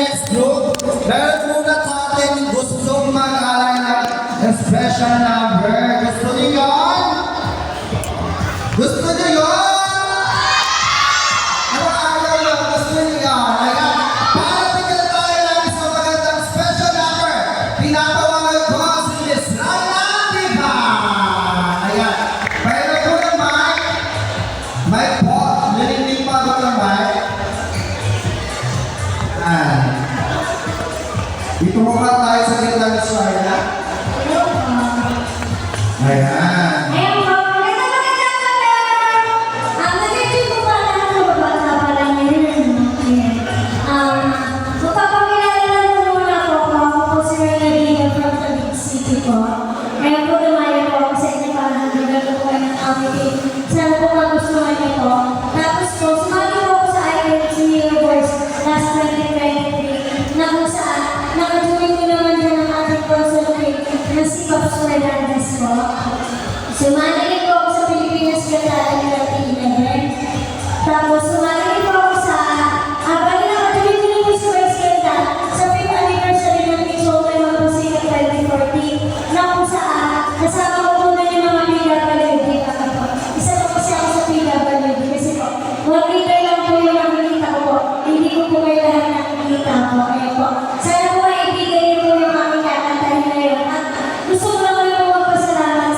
next group. Meron muna sa atin gustong mag-alay ng special number. Gusto niyo yun? Gusto niyo yun? Ano ayaw yun? Gusto niyo yun? Ayan. Para bigyan tayo ng isang magandang special number. Pinatawagan ko si Miss Laila Diba. Ayan. Mayroon po ng mic. Mic po. Nilinig pa ba ng mic? Ayan. Dito mo ka tayo sa ganda ng Laila. Ayan. Sumali rin po ako sa Pilipinas Gatalan Natin 11. Tapos sumali rin po ako sa bali na katuloy ko rin sa Vice Ganda sa 5th anniversary ng Ichol may Magpusika 2014 na kung saan kasama ko po na yung mga PWD ako. Isa po kasi ako sa PWD kasi po one leader lang po yung nakikita ko po. Hindi ko po kayo lahat nakikita po. Ayun po. Sana po maibigay niyo po yung aking kakantahin na yun. At gusto ko lang po magpasalamat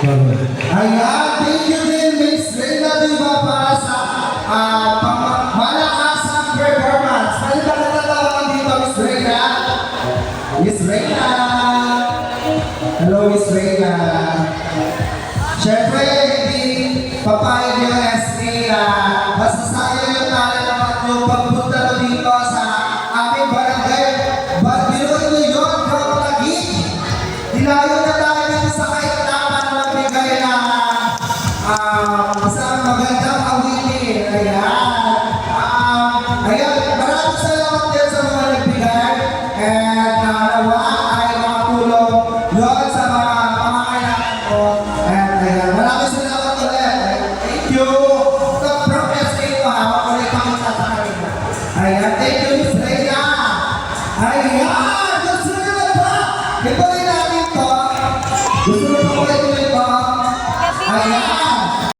Ayan, thank you din, Miss Reyna Diva, para sa malakasang performance. Pwede ba natatawagan dito, Miss Reyna? Miss Reyna! Hello, Miss Reyna. Siyempre, hindi papayag yung SK na masasayang yung talent naman yung pagpunta mo dito sa aming barangay. But binuhin mo yun, kapatagi. Dinayo na tayo dito sa kahit naman na magbigay na isang magandang awitin. Ayan, maraming salamat din sa mga nagbigay. And nawa ay makatulong yun sa mga pamangailangan ko. And ayan, maraming salamat ulit. Thank you. From SK ko ha, makulit pakita sa kanila. Ayan, thank you, Miss Reyna. Ayan, gusto nyo na ba? Ito rin namin to. Gusto nyo pa ulit ulit to? Ayan.